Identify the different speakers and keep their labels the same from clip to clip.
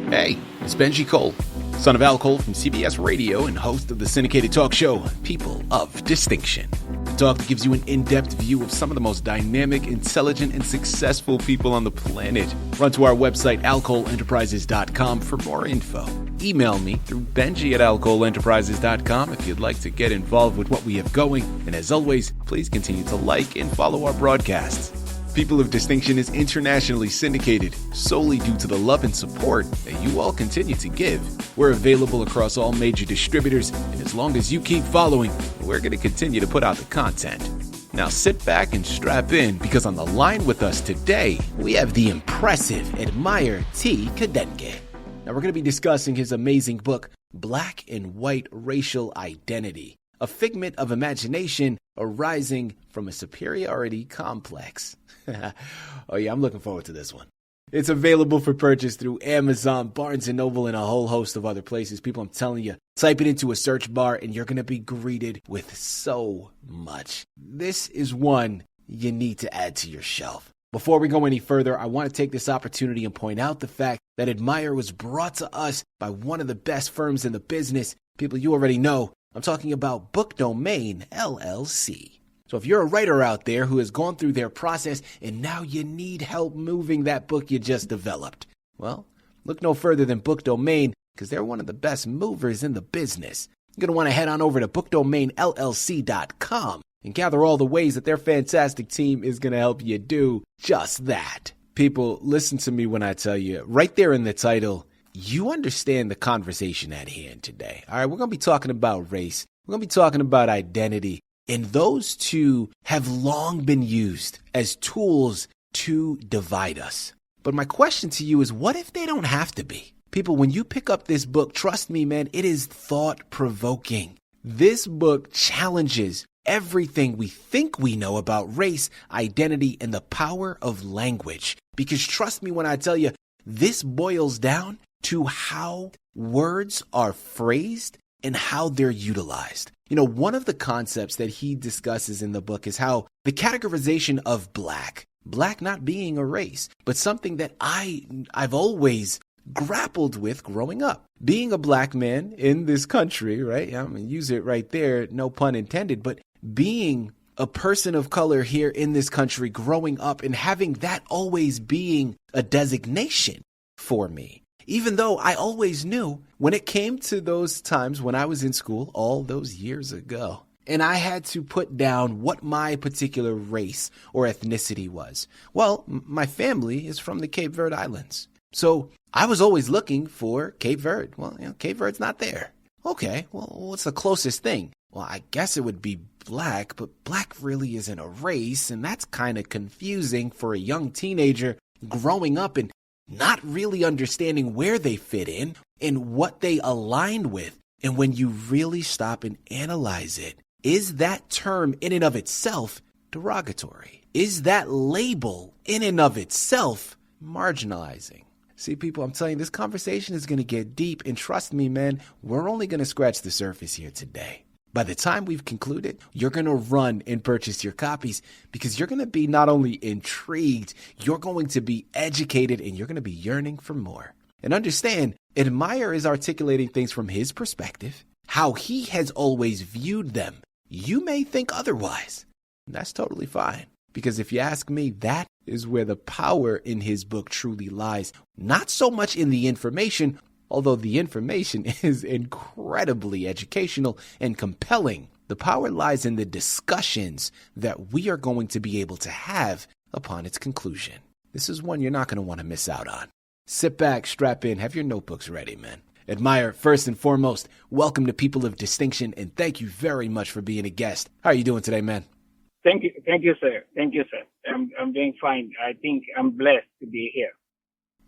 Speaker 1: Hey, it's Benji Cole, son of Al Cole from CBS Radio and host of the syndicated talk show, People of Distinction. The talk that gives you an in-depth view of some of the most dynamic, intelligent, and successful people on the planet. Run to our website, alcoleenterprises.com for more info. Email me through benji@alcoleenterprises.com if you'd like to get involved with what we have going. And as always, please continue to like and follow our broadcasts. People of Distinction is internationally syndicated solely due to the love and support that you all continue to give. We're available across all major distributors, and as long as you keep following, we're going to continue to put out the content. Now sit back and strap in, because on the line with us today, we have the impressive 𝐻𝐻𝐻𝐻𝐻𝐻𝐻𝐻𝐻. Now we're going to be discussing his amazing book, Black and White Racial Identity, a figment of imagination arising from a superiority complex. Oh yeah, I'm looking forward to this one. It's available for purchase through Amazon, Barnes & Noble, and a whole host of other places. People, I'm telling you, type it into a search bar and you're going to be greeted with so much. This is one you need to add to your shelf. Before we go any further, I want to take this opportunity and point out the fact that Admire was brought to us by one of the best firms in the business. People, you already know, I'm talking about Book Domain, LLC. So if you're a writer out there who has gone through their process and now you need help moving that book you just developed, well, look no further than Book Domain, because they're one of the best movers in the business. You're going to want to head on over to bookdomainllc.com and gather all the ways that their fantastic team is going to help you do just that. People, listen to me when I tell you, right there in the title, you understand the conversation at hand today. All right, we're going to be talking about race. We're going to be talking about identity. And those two have long been used as tools to divide us. But my question to you is, what if they don't have to be? People, when you pick up this book, trust me, man, it is thought-provoking. This book challenges everything we think we know about race, identity, and the power of language. Because trust me when I tell you, this boils down to how words are phrased and how they're utilized. You know, one of the concepts that he discusses in the book is how the categorization of black not being a race, but something that I've always grappled with growing up. Being a black man in this country, right? I'm going to use it right there, no pun intended, but being a person of color here in this country growing up and having that always being a designation for me. Even though I always knew when it came to those times when I was in school all those years ago, and I had to put down what my particular race or ethnicity was. Well, my family is from the Cape Verde Islands. So I was always looking for Cape Verde. Well, Cape Verde's not there. Okay, well, what's the closest thing? Well, I guess it would be black, but black really isn't a race, and that's kind of confusing for a young teenager growing up and not really understanding where they fit in and what they align with. And when you really stop and analyze it, is that term in and of itself derogatory? Is that label in and of itself marginalizing? See, people, I'm telling you, this conversation is going to get deep. And trust me, man, we're only going to scratch the surface here today. By the time we've concluded, you're going to run and purchase your copies because you're going to be not only intrigued, you're going to be educated, and you're going to be yearning for more. And understand, Admire is articulating things from his perspective, how he has always viewed them. You may think otherwise. And that's totally fine. Because if you ask me, that is where the power in his book truly lies. Not so much in the information, although the information is incredibly educational and compelling. The power lies in the discussions that we are going to be able to have upon its conclusion. This is one you're not going to want to miss out on. Sit back, strap in, have your notebooks ready, man. Admire, first and foremost, welcome to People of Distinction, and thank you very much for being a guest. How are you doing today, man?
Speaker 2: Thank you, sir. Thank you, sir. I'm doing fine. I think I'm blessed to be here.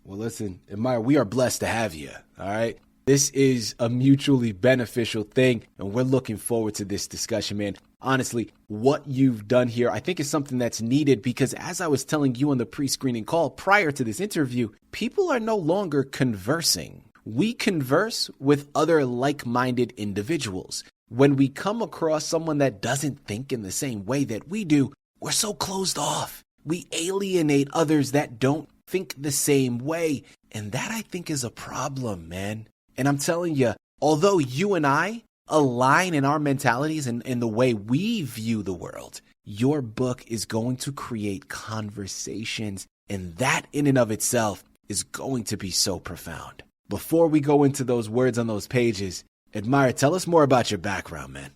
Speaker 1: Well, listen, Admire, we are blessed to have you, all right? This is a mutually beneficial thing, and we're looking forward to this discussion, man. Honestly, what you've done here, I think is something that's needed because as I was telling you on the pre-screening call prior to this interview, people are no longer conversing we converse with other like-minded individuals. When we come across someone that doesn't think in the same way that we do, we're so closed off. We alienate others that don't think the same way. And that, I think, is a problem, man. And I'm telling you, although you and I align in our mentalities and in the way we view the world, your book is going to create conversations. And that in and of itself is going to be so profound. Before we go into those words on those pages, Admire, tell us more about your background, man.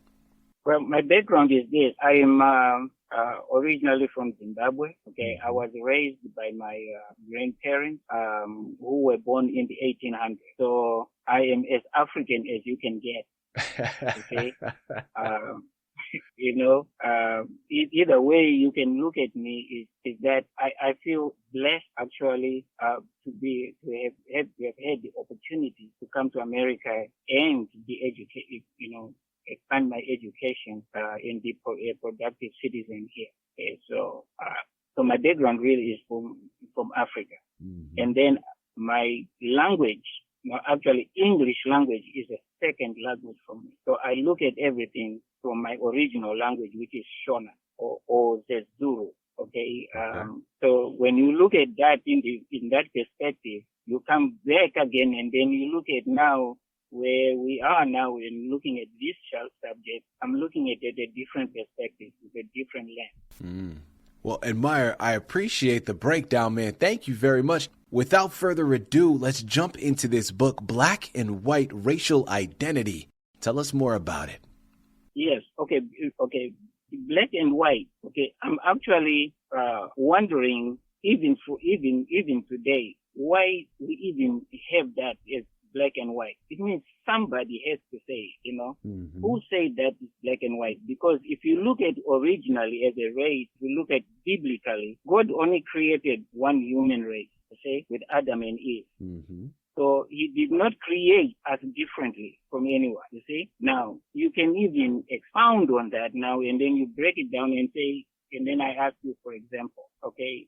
Speaker 2: Well, my background is this. I am originally from Zimbabwe. Okay, I was raised by my grandparents who were born in the 1800s. So I am as African as you can get. Okay, either way you can look at me is that I feel blessed actually to have had the opportunity to come to America and be educated, expand my education and be a productive citizen here. Okay, so my background really is from Africa, and then my language. Actually, English language is a second language for me. So I look at everything from my original language, which is Shona or Zulu. Okay. So when you look at that in that perspective, you come back again, and then you look at now where we are now in looking at this subject. I'm looking at it a different perspective, with a different lens.
Speaker 1: Well, Admire, I appreciate the breakdown, man. Thank you very much. Without further ado, let's jump into this book, Black and White Racial Identity. Tell us more about it.
Speaker 2: Yes. Okay. Black and white. Okay. I'm actually wondering, even today, why we even have that as black and white. It means somebody has to say, who said that it's black and white? Because if you look at originally as a race, if you look at biblically, God only created one human race, okay, with Adam and Eve. So he did not create us differently from anyone, you see. Now, you can even expound on that now, and then you break it down and say, and then I ask you, for example, okay,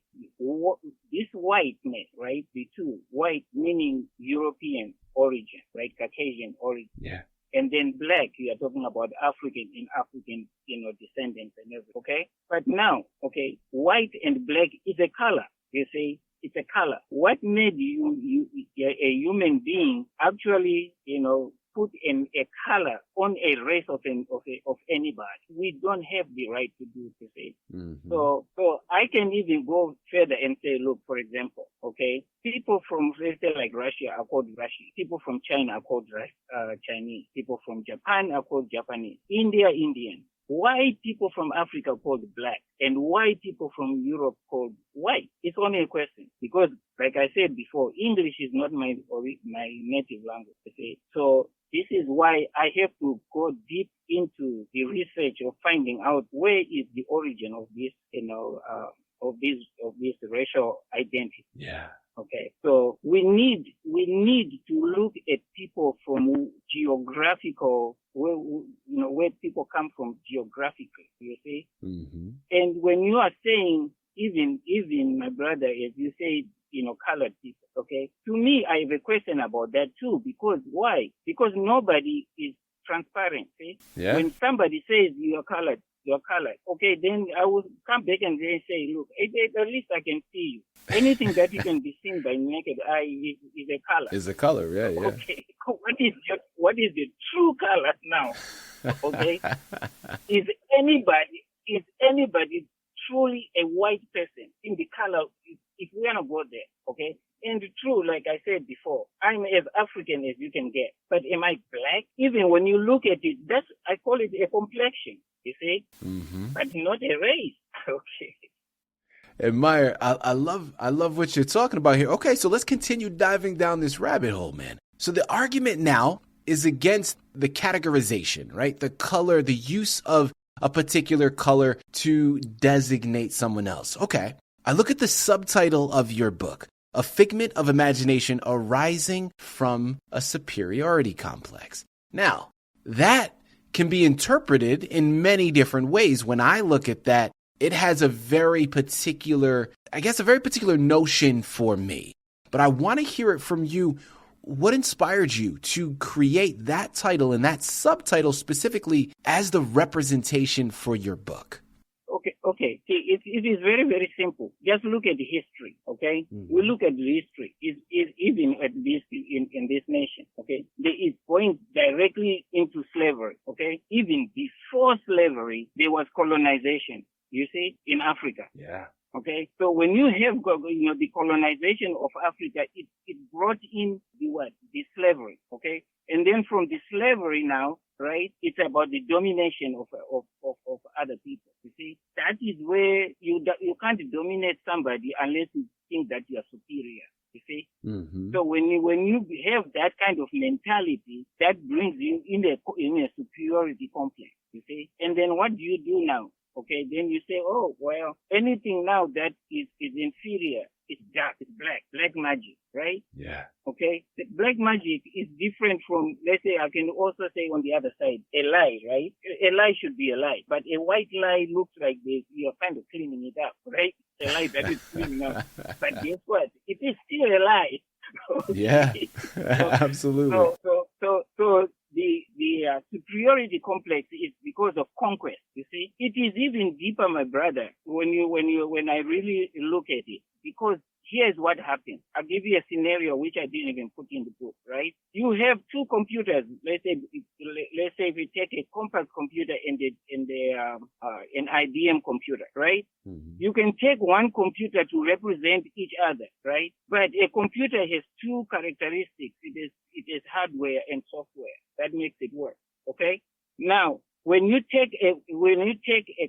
Speaker 2: this whiteness, right? The two, white meaning European origin, right? Caucasian origin.
Speaker 1: Yeah.
Speaker 2: And then black, you are talking about African and African, descendants and everything, okay? But now, okay, white and black is a color, you see. It's a color. What made you a human being actually, put in a color on a race of anybody? We don't have the right to do to say. So I can even go further and say, look, for example, okay, people from, let's say, like Russia are called Russian. People from China are called Chinese. People from Japan are called Japanese. India, Indian. Why people from Africa called black and why people from Europe called white? It's only a question, because, like I said before, English is not my native language. Okay? So this is why I have to go deep into the research of finding out where is the origin of this, of this racial identity.
Speaker 1: Yeah.
Speaker 2: Okay, so we need to look at people from geographical, where people come from geographically, you see. And when you are saying, even my brother, as you say, colored people, okay, to me, I have a question about that too, because why? Because nobody is transparent, see?
Speaker 1: Yeah.
Speaker 2: When somebody says you're colored, okay, then I will come back and then say, look, at least I can see you. Anything that you can be seen by naked eye is a color.
Speaker 1: Is a color, yeah.
Speaker 2: Okay, what is the true color now? Okay, is anybody truly a white person in the color? If we are not go there, okay. And true, like I said before, I'm as African as you can get. But am I black? Even when you look at it, I call it a complexion. You see, but not a race. Okay.
Speaker 1: Admire, I love what you're talking about here. Okay, so let's continue diving down this rabbit hole, man. So the argument now is against the categorization, right? The color, the use of a particular color to designate someone else. Okay. I look at the subtitle of your book, A Figment of Imagination Arising from a Superiority Complex. Now, that can be interpreted in many different ways. When I look at that, it has a very particular notion for me. But I want to hear it from you. what inspired you to create that title and that subtitle specifically as the representation for your book?
Speaker 2: Okay. See, it is very, very simple. Just look at the history, okay?
Speaker 1: Mm-hmm.
Speaker 2: We look at the history, even at this, in this nation, okay? It's going directly into slavery, okay? Even before slavery, there was colonization, you see, in Africa.
Speaker 1: Yeah.
Speaker 2: Okay, so when you have, the colonization of Africa, it brought in the slavery. Okay, and then from the slavery now, right? It's about the domination of other people. You see, that is where you can't dominate somebody unless you think that you are superior. You see, so when you have that kind of mentality, that brings you in a superiority complex. You see, and then what do you do now? Okay, then you say, oh, well, anything now that is inferior, it's dark, it's black magic, right?
Speaker 1: Yeah.
Speaker 2: Okay, the black magic is different from, let's say, I can also say on the other side, a lie, right? A lie should be a lie, but a white lie looks like you're kind of cleaning it up, right? A lie that is cleaning up. But guess what? It is still a lie.
Speaker 1: Yeah, absolutely.
Speaker 2: So the superiority complex is because of conquest. You see, it is even deeper, my brother, when I really look at it, because here's what happens. I'll give you a scenario which I didn't even put in the book, right? You have two computers. Let's say if you take a compact computer and an IBM computer, right? Mm-hmm. You can take one computer to represent each other, right? But a computer has two characteristics. It is hardware and software. That makes it work. Okay? Now, when you take a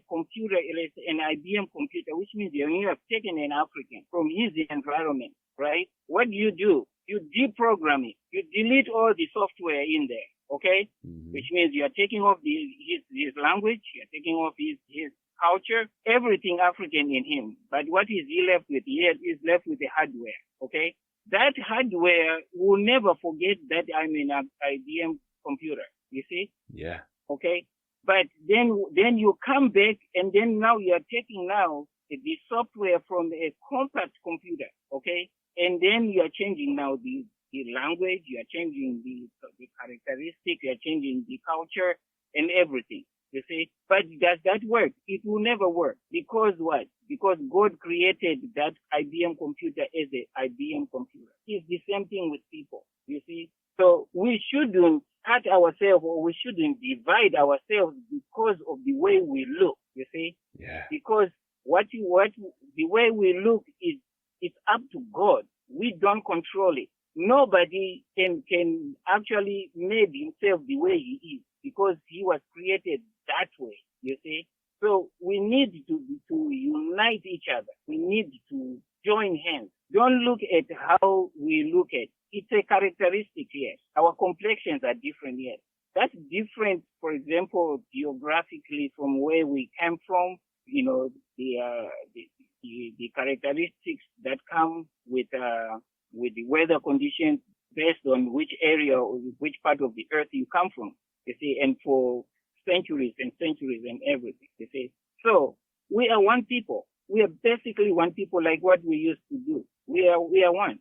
Speaker 2: computer, an IBM computer, which means you have taken an African from his environment, right? What do? You deprogram it. You delete all the software in there, okay? Mm-hmm. Which means you are taking off his language, you are taking off his culture, everything African in him. But what is he left with? He is left with the hardware, okay? That hardware will never forget that I'm an IBM computer, you see?
Speaker 1: Yeah.
Speaker 2: Okay? But then you come back, and then now you are taking now the software from a compact computer, okay? And then you are changing now the language, you are changing the characteristics, you are changing the culture and everything, you see? But does that work? It will never work. Because what? Because God created that IBM computer as an IBM computer. It's the same thing with people, you see? So we shouldn't hurt ourselves, or we shouldn't divide ourselves because of the way we look, you see? Yeah. Because the way we look it's up to God. We don't control it. Nobody can actually make himself the way he is, because he was created that way, you see? So we need to unite each other. We need to join hands. Don't look at how we look at. It's a characteristic, yes. Our complexions are different, yes. That's different, for example, geographically from where we came from. You know, the characteristics that come with the weather conditions based on which area or which part of the earth you come from. You see, and for centuries and centuries and everything. You see, so we are one people. We are basically one people, like what we used to do. We are one.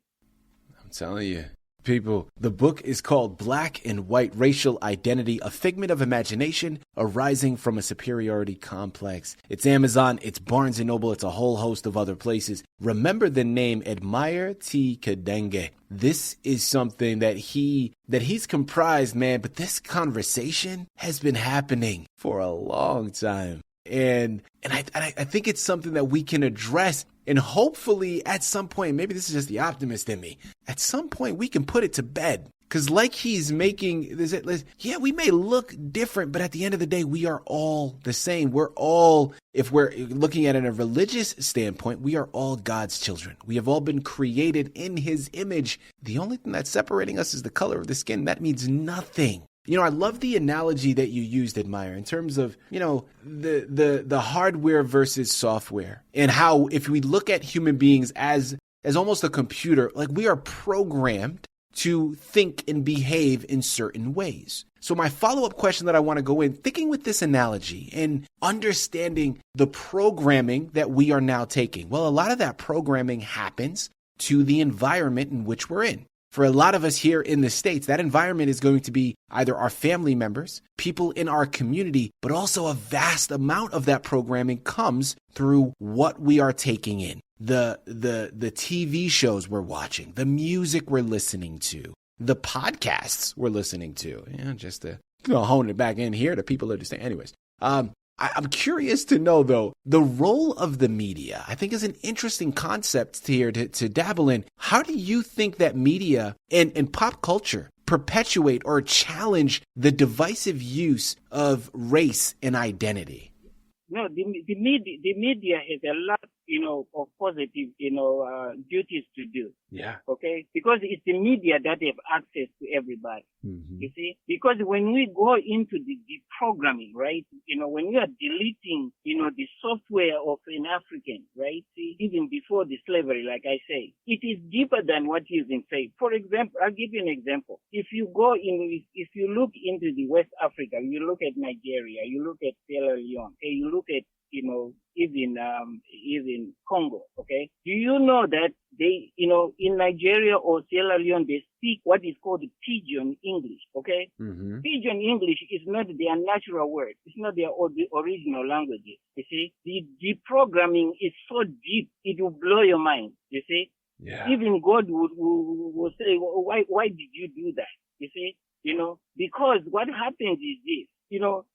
Speaker 1: I'm telling you, people, the book is called Black and White Racial Identity, a Figment of Imagination Arising from a Superiority Complex. It's Amazon, it's Barnes & Noble, it's a whole host of other places. Remember the name Admire T. Kadenge. This is something that he's comprised, man, but this conversation has been happening for a long time. And I think it's something that we can address, and hopefully at some point, maybe this is just the optimist in me, at some point we can put it to bed. Because like he's making this, yeah, we may look different, but at the end of the day, we are all the same. We're all, if we're looking at it in a religious standpoint, we are all God's children. We have all been created in his image. The only thing that's separating us is the color of the skin. That means nothing. You know, I love the analogy that you used, Admire, in terms of, you know, the hardware versus software, and how if we look at human beings as almost a computer, like we are programmed to think and behave in certain ways. So my follow-up question that I want to go in, thinking with this analogy and understanding the programming that we are now taking. Well, a lot of that programming happens to the environment in which we're in. For a lot of us here in the States, that environment is going to be either our family members, people in our community, but also a vast amount of that programming comes through what we are taking in. The TV shows we're watching, the music we're listening to, the podcasts we're listening to. Just to hone it back in here to people understand. Anyways, I'm curious to know, though, the role of the media, I think, is an interesting concept here to dabble in. How do you think that media and pop culture perpetuate or challenge the divisive use of race and identity?
Speaker 2: No, the media has a lot, of positive, duties to do.
Speaker 1: Yeah.
Speaker 2: Okay? Because it's the media that have access to everybody.
Speaker 1: Mm-hmm.
Speaker 2: You see? Because when we go into the programming, right? When you are deleting, the software of an African, right? See, even before the slavery, like I say, it is deeper than what is in faith. For example, I'll give you an example. If you look into the West Africa, you look at Nigeria, you look at Sierra Leone, okay, you look at, even Congo, okay? Do you know that they, in Nigeria or Sierra Leone, they speak what is called Pidgin English, okay?
Speaker 1: Mm-hmm.
Speaker 2: Pidgin English is not their natural word. It's not their original languages, you see? The programming is so deep, it will blow your mind, you see?
Speaker 1: Yeah.
Speaker 2: Even God would say, why did you do that? You see? Because what happens is this.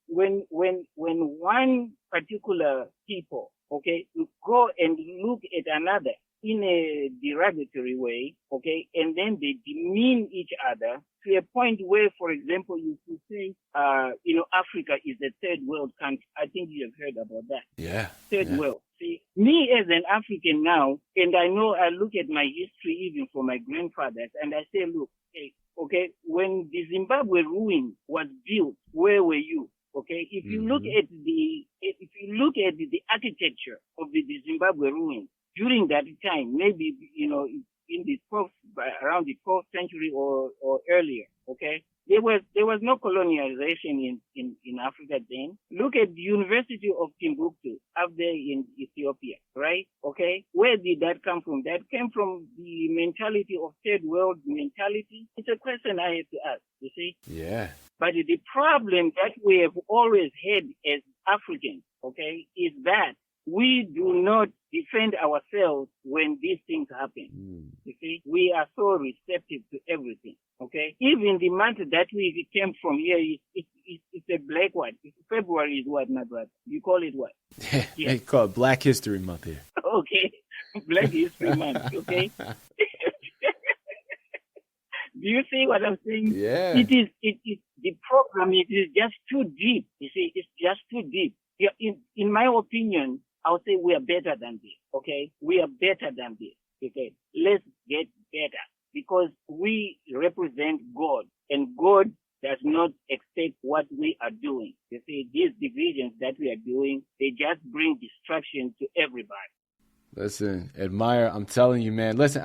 Speaker 2: When one particular people, okay, go and look at another in a derogatory way, okay, and then they demean each other to a point where, for example, you could say, Africa is a third world country. I think you have heard about that.
Speaker 1: Yeah.
Speaker 2: Third world. See, me as an African now, and I know I look at my history even for my grandfathers, and I say, look, hey, okay, when the Zimbabwe ruin was built, where were you? Okay, if you look at the architecture of the Zimbabwe ruins during that time, maybe in the around the 12th century or earlier, okay, there was no colonialization in Africa then. Look at the University of Timbuktu up there in Ethiopia, right? Okay, where did that come from? That came from the mentality of third world mentality. It's a question I have to ask, you see?
Speaker 1: Yeah.
Speaker 2: But the problem that we have always had as Africans, okay, is that we do not defend ourselves when these things happen. You see, we are so receptive to everything, okay? Even the month that we came from here, it's a black one. February is what, my brother? You call it what?
Speaker 1: Yeah. They call it Black History Month here.
Speaker 2: Okay, Black History Month, okay? Do you see what I'm saying?
Speaker 1: Yeah.
Speaker 2: It is the program. It is just too deep. You see, it's just too deep. Yeah, in my opinion, I would say we are better than this. Okay, we are better than this. Okay, let's get better because we represent God, and God does not expect what we are doing. You see, these divisions that we are doing, they just bring distraction to everybody.
Speaker 1: Listen, admire. I'm telling you, man. Listen,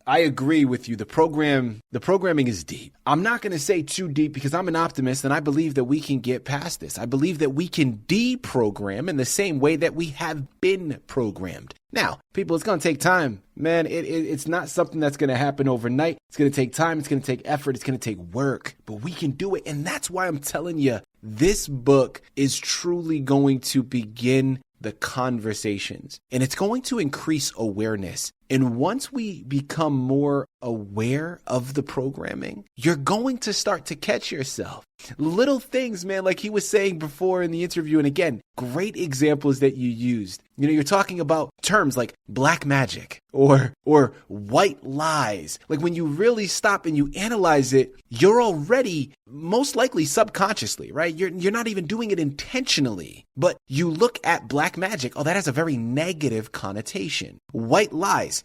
Speaker 1: I agree with you. The programming is deep. I'm not going to say too deep because I'm an optimist and I believe that we can get past this. I believe that we can deprogram in the same way that we have been programmed. Now, people, it's going to take time, man. It's not something that's going to happen overnight. It's going to take time. It's going to take effort. It's going to take work, but we can do it. And that's why I'm telling you, this book is truly going to begin the conversations, and it's going to increase awareness. And once we become more aware of the programming, you're going to start to catch yourself. Little things, man, like he was saying before in the interview. And again, great examples that you used. You're talking about terms like black magic or white lies. Like when you really stop and you analyze it, you're already most likely subconsciously, right? You're not even doing it intentionally, but you look at black magic. Oh, that has a very negative connotation. White lies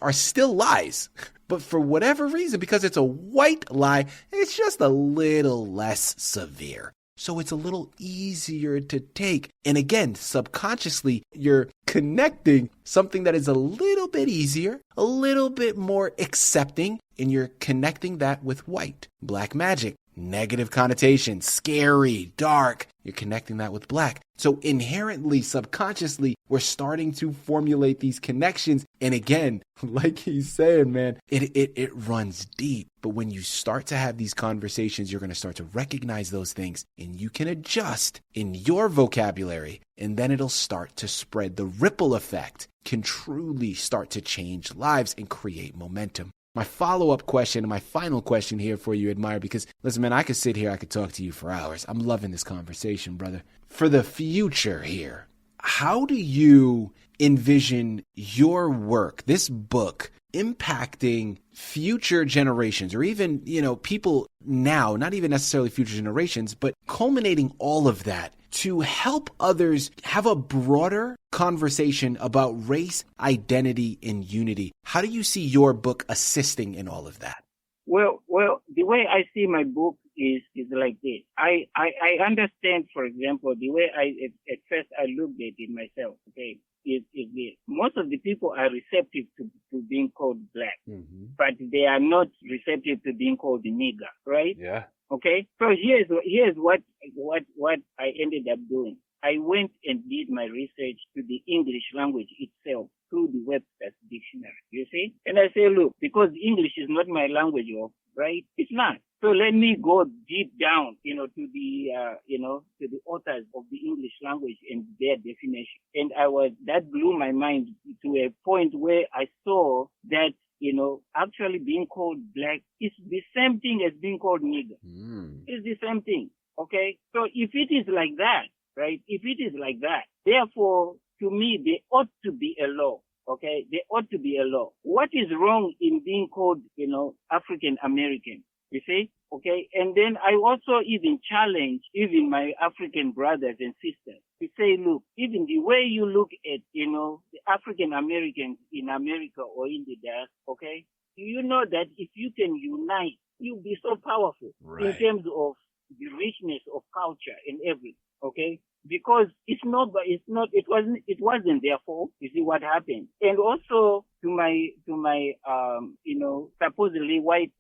Speaker 1: are still lies. But for whatever reason, because it's a white lie, it's just a little less severe. So it's a little easier to take. And again, subconsciously, you're connecting something that is a little bit easier, a little bit more accepting, and you're connecting that with white, black magic. negative connotation, scary, dark. You're connecting that with black. So inherently, subconsciously, we're starting to formulate these connections. And again, like he's saying, man, it runs deep. But when you start to have these conversations, you're going to start to recognize those things and you can adjust in your vocabulary. And then it'll start to spread. The ripple effect can truly start to change lives and create momentum. My follow-up question and my final question here for you, Admire, because listen, man, I could sit here, I could talk to you for hours. I'm loving this conversation, brother. For the future here, how do you envision your work, this book, impacting future generations or even, people now, not even necessarily future generations, but culminating all of that to help others have a broader conversation about race, identity, and unity? How do you see your book assisting in all of that?
Speaker 2: Well, the way I see my book is like this. I understand, for example, the way at first I looked at it myself, okay, is this. Most of the people are receptive to being called black, but they are not receptive to being called nigger, right? Yeah. Okay. So here's what I ended up doing. I went and did my research to the English language itself through the Webster's dictionary, you see? And I say, look, because English is not my language, right? It's not. So let me go deep down, to the authors of the English language and their definition. And that blew my mind to a point where I saw that, actually being called black is the same thing as being called nigger. It's the same thing. Okay. So if it is like that, right? If it is like that, therefore, to me, there ought to be a law. Okay. There ought to be a law. What is wrong in being called, African American? You see? Okay. And then I also even challenge even my African brothers and sisters to say, look, even the way you look at, the African Americans in America or in the diaspora, okay? Do you know that if you can unite, you'll be so powerful in terms of the richness of culture and everything, okay? Because it wasn't their fault. You see what happened. And also to my supposedly white,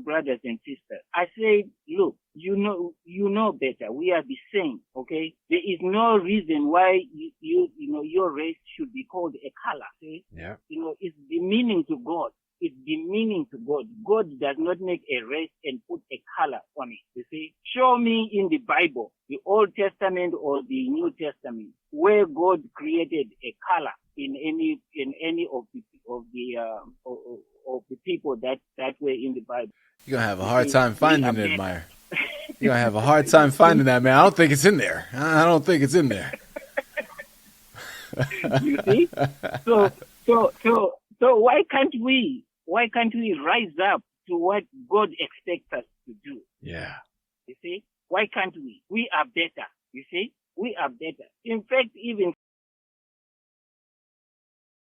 Speaker 2: brothers and sisters, I said, look, you know better. We are the same. Okay. There is no reason why your race should be called a color. See? Yeah. It's the meaning to God. It's the meaning to God. God does not make a race and put a color on it. You see, show me in the Bible, the Old Testament or the New Testament, where God created a color in any of the people that were in the Bible.
Speaker 1: You're gonna have a hard time finding it, Admire. You're gonna have a hard time finding that, man. I don't think it's in there. I don't think it's in there.
Speaker 2: You see, so why can't we rise up to what God expects us to do? Yeah. You see? Why can't we? We are better. You see? We are better. In fact, even